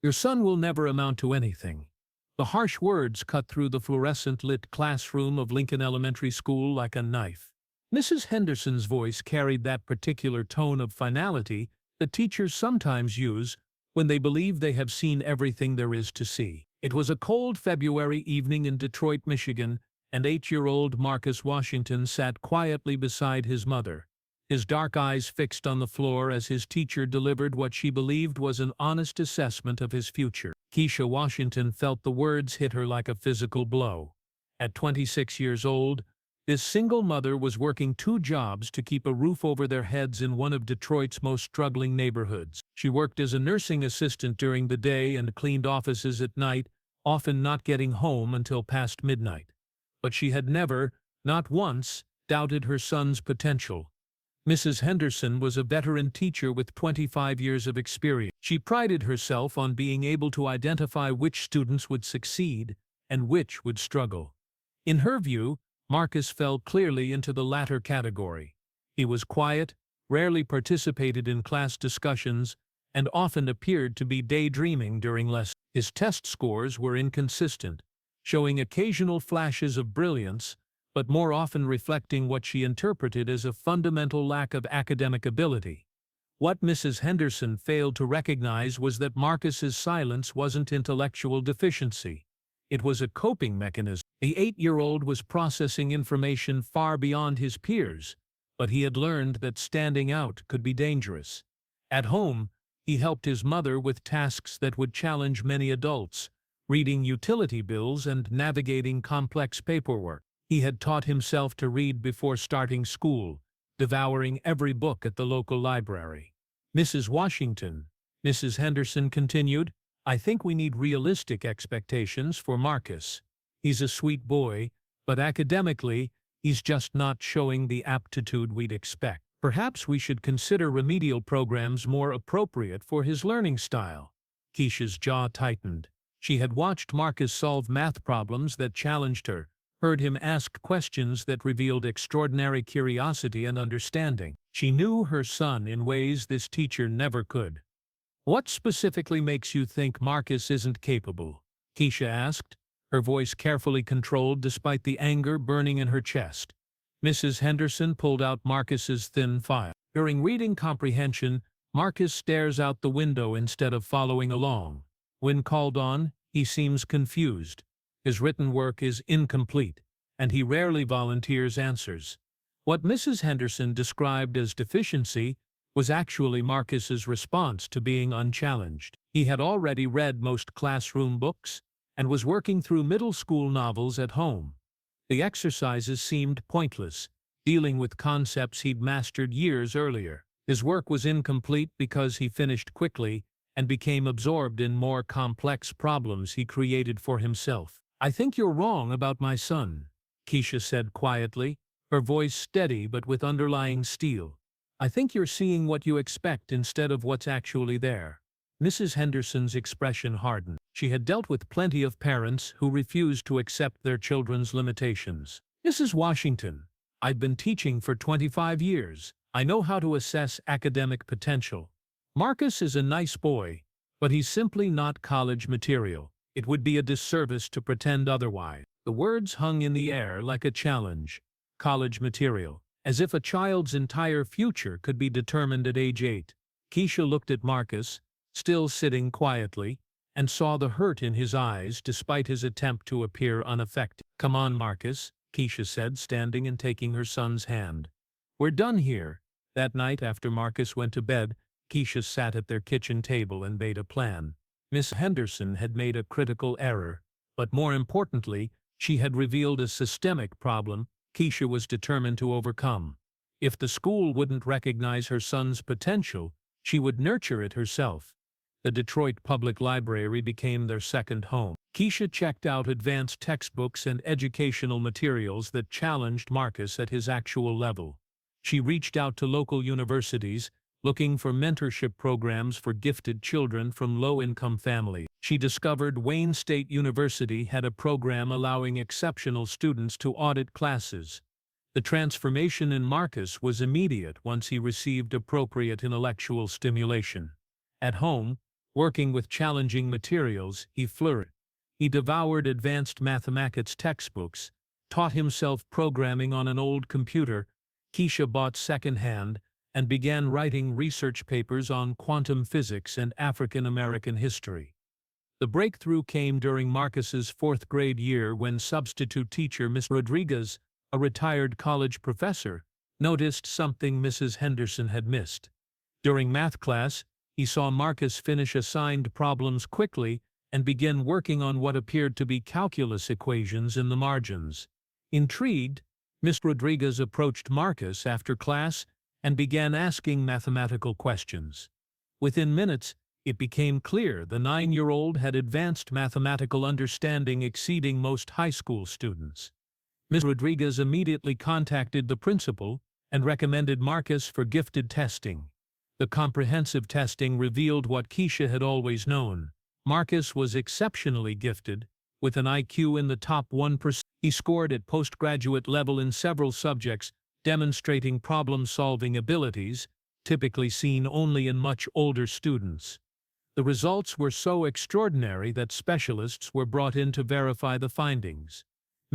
Your son will never amount to anything." The harsh words cut through the fluorescent-lit classroom of Lincoln Elementary School like a knife. Mrs. Henderson's voice carried that particular tone of finality that teachers sometimes use when they believe they have seen everything there is to see. It was a cold February evening in Detroit, Michigan, and 8-year-old Marcus Washington sat quietly beside his mother, his dark eyes fixed on the floor as his teacher delivered what she believed was an honest assessment of his future. Keisha Washington felt the words hit her like a physical blow. At 26 years old, this single mother was working 2 jobs to keep a roof over their heads in one of Detroit's most struggling neighborhoods. She worked as a nursing assistant during the day and cleaned offices at night, often not getting home until past midnight. But she had never, not once, doubted her son's potential. Mrs. Henderson was a veteran teacher with 25 years of experience. She prided herself on being able to identify which students would succeed and which would struggle. In her view, Marcus fell clearly into the latter category. He was quiet, rarely participated in class discussions, and often appeared to be daydreaming during lessons. His test scores were inconsistent, showing occasional flashes of brilliance, but more often reflecting what she interpreted as a fundamental lack of academic ability. What Mrs. Henderson failed to recognize was that Marcus's silence wasn't intellectual deficiency. It was a coping mechanism. The 8-year-old was processing information far beyond his peers, but he had learned that standing out could be dangerous. At home, he helped his mother with tasks that would challenge many adults, reading utility bills and navigating complex paperwork. He had taught himself to read before starting school, devouring every book at the local library. "Mrs. Washington," Mrs. Henderson continued, "I think we need realistic expectations for Marcus. He's a sweet boy, but academically, he's just not showing the aptitude we'd expect. Perhaps we should consider remedial programs more appropriate for his learning style." Keisha's jaw tightened. She had watched Marcus solve math problems that challenged her, heard him ask questions that revealed extraordinary curiosity and understanding. She knew her son in ways this teacher never could. "What specifically makes you think Marcus isn't capable?" Keisha asked, her voice carefully controlled despite the anger burning in her chest. Mrs. Henderson pulled out Marcus's thin file. During reading comprehension, Marcus stares out the window instead of following along. When called on, he seems confused. His written work is incomplete, and he rarely volunteers answers. What Mrs. Henderson described as deficiency was actually Marcus's response to being unchallenged. He had already read most classroom books and was working through middle school novels at home. The exercises seemed pointless, dealing with concepts he'd mastered years earlier. His work was incomplete because he finished quickly and became absorbed in more complex problems he created for himself. "I think you're wrong about my son," Keisha said quietly, her voice steady but with underlying steel. "I think you're seeing what you expect instead of what's actually there." Mrs. Henderson's expression hardened. She had dealt with plenty of parents who refused to accept their children's limitations. "Mrs. Washington, I've been teaching for 25 years. I know how to assess academic potential. Marcus is a nice boy, but he's simply not college material. It would be a disservice to pretend otherwise." The words hung in the air like a challenge. College material. As if a child's entire future could be determined at age 8. Keisha looked at Marcus, still sitting quietly, and saw the hurt in his eyes despite his attempt to appear unaffected. "Come on, Marcus," Keisha said, standing and taking her son's hand. "We're done here." That night, after Marcus went to bed, Keisha sat at their kitchen table and made a plan. Miss Henderson had made a critical error, but more importantly, she had revealed a systemic problem Keisha was determined to overcome. If the school wouldn't recognize her son's potential, she would nurture it herself. The Detroit Public Library became their second home. Keisha checked out advanced textbooks and educational materials that challenged Marcus at his actual level. She reached out to local universities, looking for mentorship programs for gifted children from low-income families. She discovered Wayne State University had a program allowing exceptional students to audit classes. The transformation in Marcus was immediate once he received appropriate intellectual stimulation. At home, Working with challenging materials, he flourished. He devoured advanced mathematics textbooks, taught himself programming on an old computer Keisha bought secondhand, and began writing research papers on quantum physics and African American history. The breakthrough came during Marcus's fourth grade year when substitute teacher Miss Rodriguez, a retired college professor, noticed something Mrs. Henderson had missed. During math class, he saw Marcus finish assigned problems quickly and begin working on what appeared to be calculus equations in the margins. Intrigued, Miss Rodriguez approached Marcus after class and began asking mathematical questions. Within minutes, it became clear the 9-year-old had advanced mathematical understanding exceeding most high school students. Miss Rodriguez immediately contacted the principal and recommended Marcus for gifted testing. The comprehensive testing revealed what Keisha had always known. Marcus was exceptionally gifted, with an IQ in the top 1%. He scored at postgraduate level in several subjects, demonstrating problem-solving abilities, typically seen only in much older students. The results were so extraordinary that specialists were brought in to verify the findings.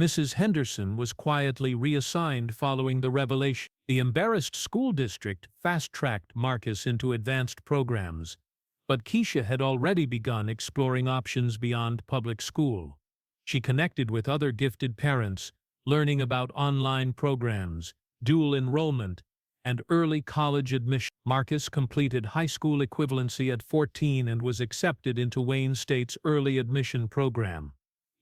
Mrs. Henderson was quietly reassigned following the revelation. The embarrassed school district fast-tracked Marcus into advanced programs, but Keisha had already begun exploring options beyond public school. She connected with other gifted parents, learning about online programs, dual enrollment, and early college admission. Marcus completed high school equivalency at 14 and was accepted into Wayne State's early admission program.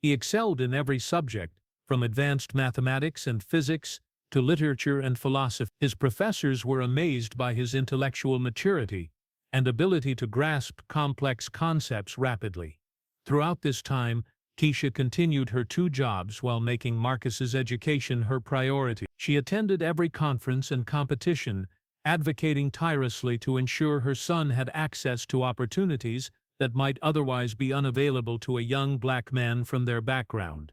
He excelled in every subject, from advanced mathematics and physics to literature and philosophy. His professors were amazed by his intellectual maturity and ability to grasp complex concepts rapidly. Throughout this time, Keisha continued her 2 jobs while making Marcus's education her priority. She attended every conference and competition, advocating tirelessly to ensure her son had access to opportunities that might otherwise be unavailable to a young black man from their background.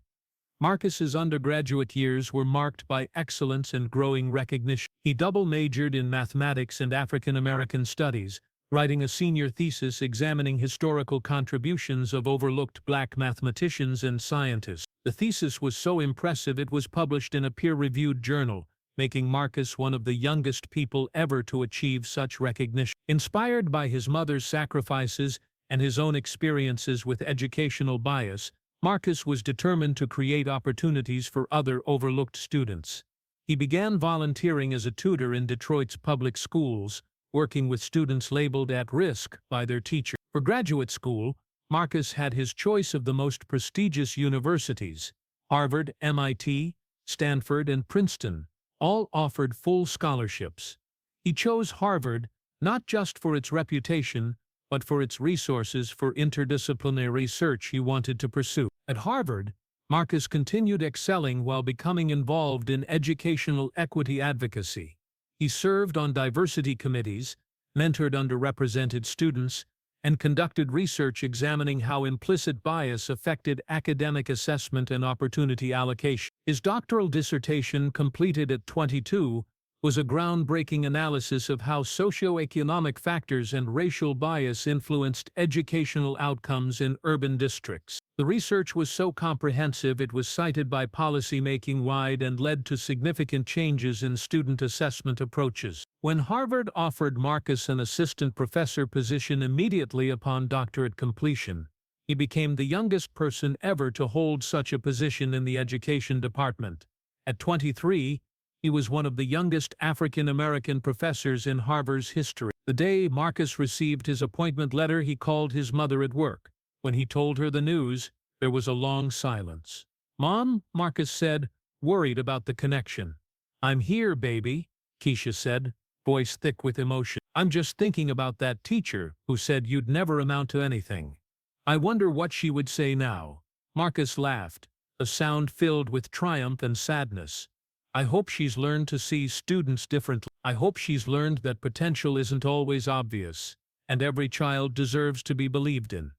Marcus's undergraduate years were marked by excellence and growing recognition. He double-majored in mathematics and African American studies, writing a senior thesis examining historical contributions of overlooked black mathematicians and scientists. The thesis was so impressive it was published in a peer-reviewed journal, making Marcus one of the youngest people ever to achieve such recognition. Inspired by his mother's sacrifices and his own experiences with educational bias, Marcus was determined to create opportunities for other overlooked students. He began volunteering as a tutor in Detroit's public schools, working with students labeled at risk by their teacher. For graduate school, Marcus had his choice of the most prestigious universities. Harvard, MIT, Stanford, and Princeton all offered full scholarships. He chose Harvard not just for its reputation, but for its resources for interdisciplinary research he wanted to pursue. At Harvard, Marcus continued excelling while becoming involved in educational equity advocacy. He served on diversity committees, mentored underrepresented students, and conducted research examining how implicit bias affected academic assessment and opportunity allocation. His doctoral dissertation, completed at 22, was a groundbreaking analysis of how socioeconomic factors and racial bias influenced educational outcomes in urban districts. The research was so comprehensive it was cited by policymaking wide and led to significant changes in student assessment approaches. When Harvard offered Marcus an assistant professor position immediately upon doctorate completion, he became the youngest person ever to hold such a position in the education department. At 23, he was one of the youngest African American professors in Harvard's history. The day Marcus received his appointment letter, he called his mother at work. When he told her the news, there was a long silence. "Mom," Marcus said, worried about the connection. "I'm here, baby," Keisha said, voice thick with emotion. "I'm just thinking about that teacher who said you'd never amount to anything. I wonder what she would say now." Marcus laughed, a sound filled with triumph and sadness. "I hope she's learned to see students differently. I hope she's learned that potential isn't always obvious, and every child deserves to be believed in."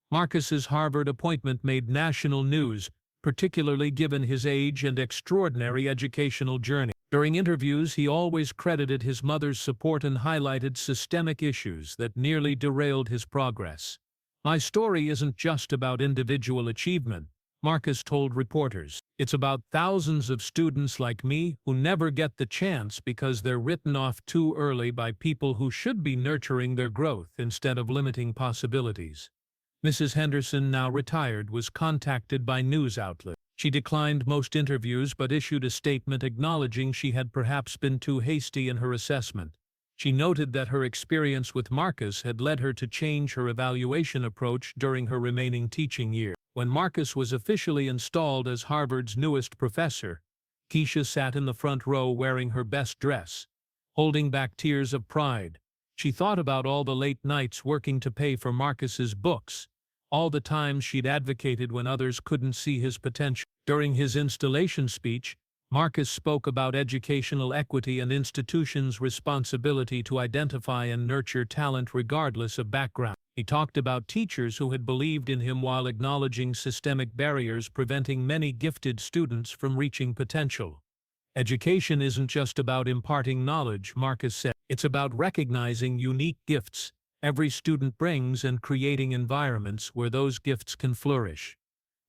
Marcus's Harvard appointment made national news, particularly given his age and extraordinary educational journey. During interviews, he always credited his mother's support and highlighted systemic issues that nearly derailed his progress. My story isn't just about individual achievement, Marcus told reporters. It's about thousands of students like me who never get the chance because they're written off too early by people who should be nurturing their growth instead of limiting possibilities. Mrs. Henderson, now retired, was contacted by news outlets. She declined most interviews but issued a statement acknowledging she had perhaps been too hasty in her assessment. She noted that her experience with Marcus had led her to change her evaluation approach during her remaining teaching year. When Marcus was officially installed as Harvard's newest professor, Keisha sat in the front row wearing her best dress, holding back tears of pride. She thought about all the late nights working to pay for Marcus's books, all the times she'd advocated when others couldn't see his potential. During his installation speech, Marcus spoke about educational equity and institutions' responsibility to identify and nurture talent regardless of background. He talked about teachers who had believed in him while acknowledging systemic barriers preventing many gifted students from reaching potential. Education isn't just about imparting knowledge, Marcus said. It's about recognizing unique gifts every student brings and creating environments where those gifts can flourish.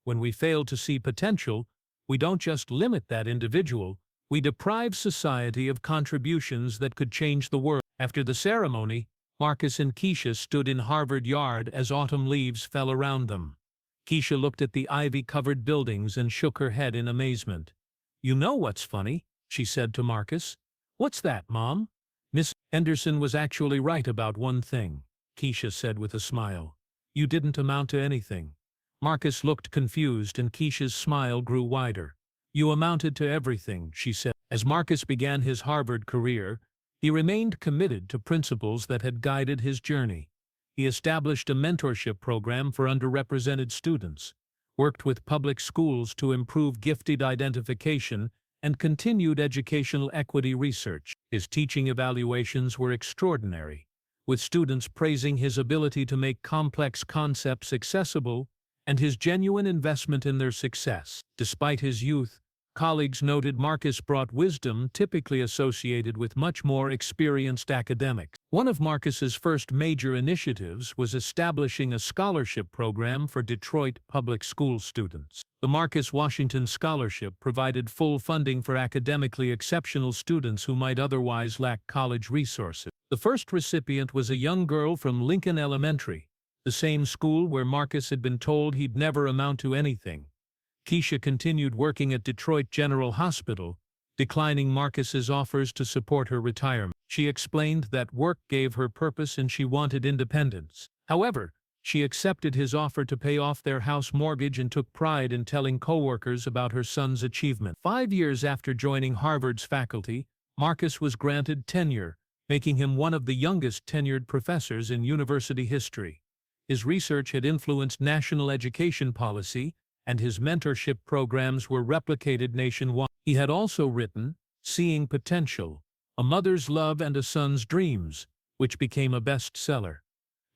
When we fail to see potential, we don't just limit that individual, we deprive society of contributions that could change the world. After the ceremony, Marcus and Keisha stood in Harvard Yard as autumn leaves fell around them. Keisha looked at the ivy-covered buildings and shook her head in amazement. "You know what's funny?" she said to Marcus. "What's that, Mom?" "Miss Henderson was actually right about one thing," Keisha said with a smile. "You didn't amount to anything." Marcus looked confused and Keisha's smile grew wider. "You amounted to everything," she said. As Marcus began his Harvard career, he remained committed to principles that had guided his journey. He established a mentorship program for underrepresented students, worked with public schools to improve gifted identification, and continued educational equity research. His teaching evaluations were extraordinary, with students praising his ability to make complex concepts accessible and his genuine investment in their success. Despite his youth, colleagues noted Marcus brought wisdom typically associated with much more experienced academics. One of Marcus's first major initiatives was establishing a scholarship program for Detroit public school students. The Marcus Washington Scholarship provided full funding for academically exceptional students who might otherwise lack college resources. The first recipient was a young girl from Lincoln Elementary, the same school where Marcus had been told he'd never amount to anything. Keisha continued working at Detroit General Hospital, declining Marcus's offers to support her retirement. She explained that work gave her purpose and she wanted independence. However, she accepted his offer to pay off their house mortgage and took pride in telling coworkers about her son's achievement. 5 years after joining Harvard's faculty, Marcus was granted tenure, making him one of the youngest tenured professors in university history. His research had influenced national education policy, and his mentorship programs were replicated nationwide. He had also written Seeing Potential, A Mother's Love and a Son's Dreams, which became a bestseller.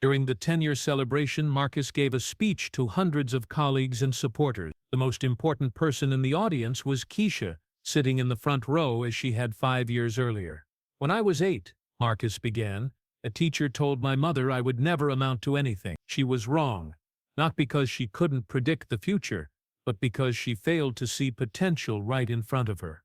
During the tenure celebration, Marcus gave a speech to hundreds of colleagues and supporters. The most important person in the audience was Keisha, sitting in the front row as she had 5 years earlier. "When I was 8, Marcus began, a teacher told my mother I would never amount to anything. She was wrong, not because she couldn't predict the future, but because she failed to see potential right in front of her.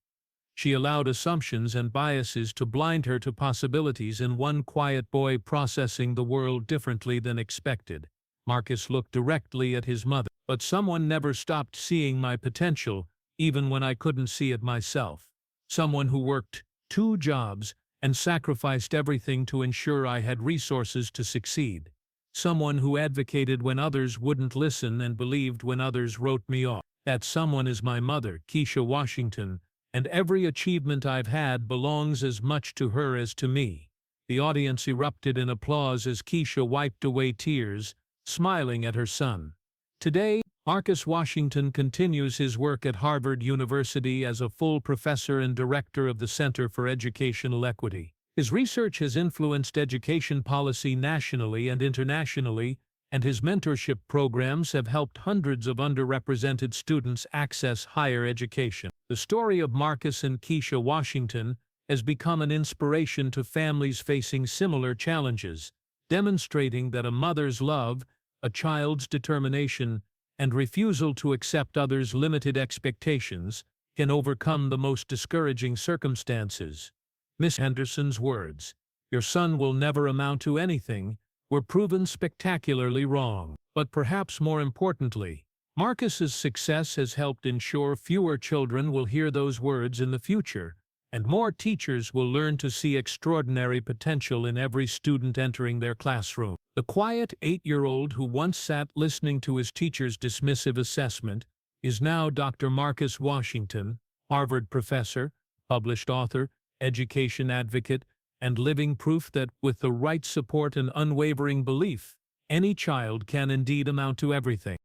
She allowed assumptions and biases to blind her to possibilities in one quiet boy processing the world differently than expected." Marcus looked directly at his mother. "But someone never stopped seeing my potential, even when I couldn't see it myself. Someone who worked 2 jobs and sacrificed everything to ensure I had resources to succeed. Someone who advocated when others wouldn't listen and believed when others wrote me off. That someone is my mother, Keisha Washington, and every achievement I've had belongs as much to her as to me." The audience erupted in applause as Keisha wiped away tears, smiling at her son. Today, Marcus Washington continues his work at Harvard University as a full professor and director of the Center for Educational Equity. His research has influenced education policy nationally and internationally, and his mentorship programs have helped hundreds of underrepresented students access higher education. The story of Marcus and Keisha Washington has become an inspiration to families facing similar challenges, demonstrating that a mother's love, a child's determination and refusal to accept others' limited expectations can overcome the most discouraging circumstances. Miss Henderson's words, "Your son will never amount to anything," were proven spectacularly wrong. But perhaps more importantly, Marcus's success has helped ensure fewer children will hear those words in the future, and more teachers will learn to see extraordinary potential in every student entering their classroom. The quiet 8-year-old who once sat listening to his teacher's dismissive assessment is now Dr. Marcus Washington, Harvard professor, published author, education advocate, and living proof that, with the right support and unwavering belief, any child can indeed amount to everything.